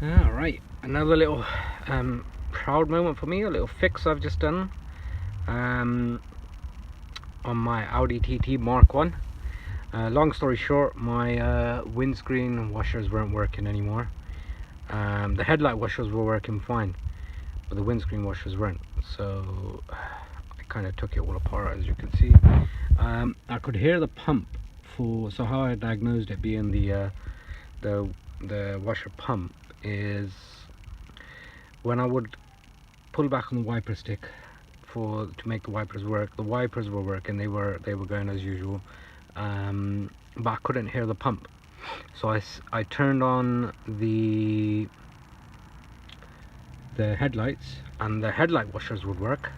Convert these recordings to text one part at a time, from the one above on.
Alright, another little proud moment for me, a little fix I've just done on my Audi TT Mark 1. Long story short, my windscreen washers weren't working anymore. The headlight washers were working fine, but the windscreen washers weren't. So I kind of took it all apart, as you can see. I could hear the pump so how I diagnosed it being the washer pump is when I would pull back on the wiper stick to make the wipers work. The wipers were working, they were going as usual, but I couldn't hear the pump. So I turned on the headlights, and the headlight washers would work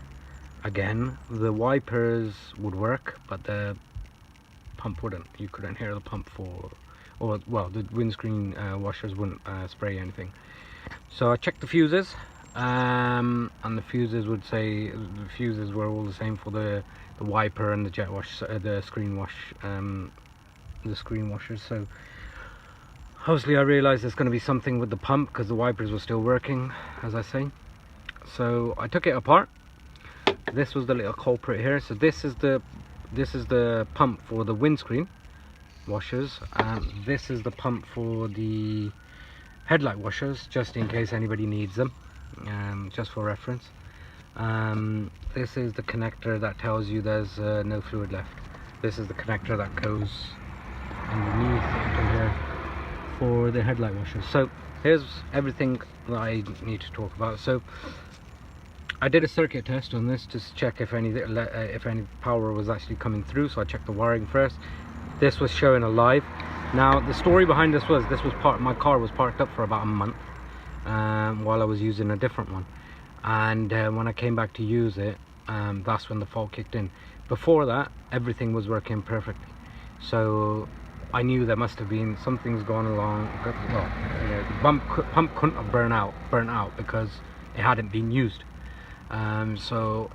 again. The wipers would work, but the pump wouldn't. You couldn't hear the pump the windscreen washers wouldn't spray anything. So I checked the fuses, and the fuses would say the fuses were all the same for the wiper and the jet wash, the screen wash, the screen washers. So obviously I realized there's going to be something with the pump because the wipers were still working, as I say. So I took it apart. This was the little culprit here. So this is the pump for the windscreen washers, and this is the pump for the headlight washers, just in case anybody needs them, just for reference. This is the connector that tells you there's no fluid left. This is the connector that goes underneath into here for the headlight washers. So here's everything that I need to talk about. So I did a circuit test on this to check if any power was actually coming through. So I checked the wiring first. This was showing alive. Now the story behind this was my car was parked up for about a month while I was using a different one, and when I came back to use it, that's when the fault kicked in. Before that, everything was working perfectly. So I knew there must have been something's gone along. Well, the pump couldn't have burnt out because it hadn't been used. So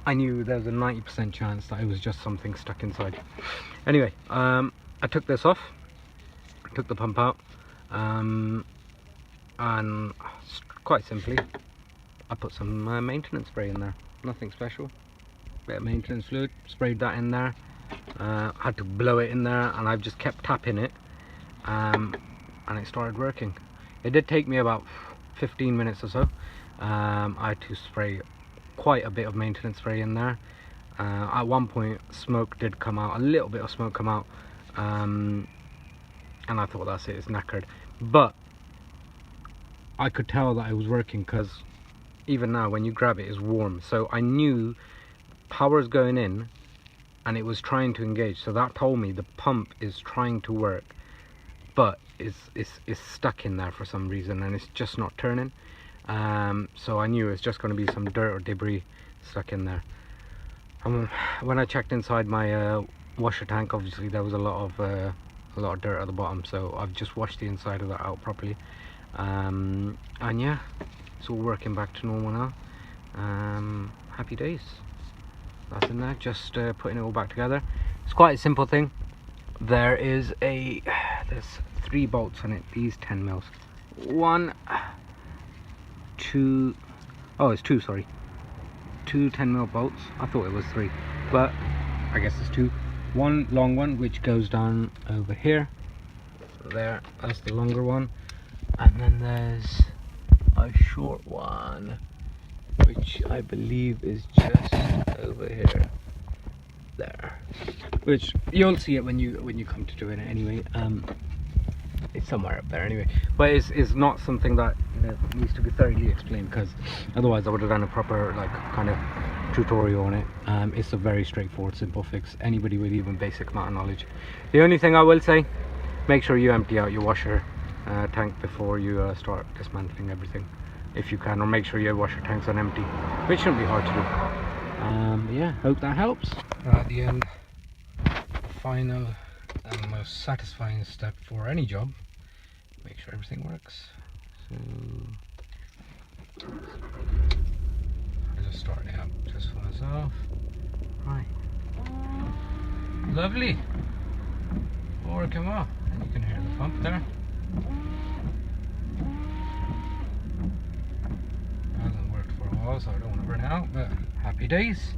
I knew there was a 90% chance that it was just something stuck inside. Anyway, I took this off, took the pump out, and quite simply I put some maintenance spray in there. Nothing special, bit of maintenance fluid, sprayed that in there. Had to blow it in there, and I've just kept tapping it, and it started working. It did take me about 15 minutes or so. I had to spray quite a bit of maintenance spray in there. At one point smoke did come out, a little bit of smoke come out, and I thought that's it, it's knackered. But I could tell that it was working because even now when you grab it, it's warm. So I knew power's going in and it was trying to engage. So that told me the pump is trying to work, but it's stuck in there for some reason, and it's just not turning. So I knew it's just going to be some dirt or debris stuck in there. When I checked inside my washer tank, obviously there was a lot of dirt at the bottom, so I've just washed the inside of that out properly, and yeah, it's all working back to normal now. Happy days. That's in there, just putting it all back together. It's quite a simple thing. There's 3 bolts on it, these 10 mils. It's 2, sorry. 2 10mm bolts. I thought it was 3, but I guess it's 2. One long one which goes down over here. There, that's the longer one. And then there's a short one which I believe is just over here. There. Which you'll see it when you come to doing it anyway. It's somewhere up there anyway, but it's not something that needs to be thoroughly explained, because otherwise I would have done a proper kind of tutorial on it. It's a very straightforward, simple fix. Anybody with even basic amount of knowledge. The only thing I will say, make sure you empty out your washer tank before you start dismantling everything, if you can, or make sure your washer tank's on empty, which shouldn't be hard to do. Yeah, hope that helps. At the end, final and most satisfying step for any job, make sure everything works. So I'll just start it up just for myself. Right, lovely, all working well, and you can hear the pump there. while, so I don't want to run out, but happy days.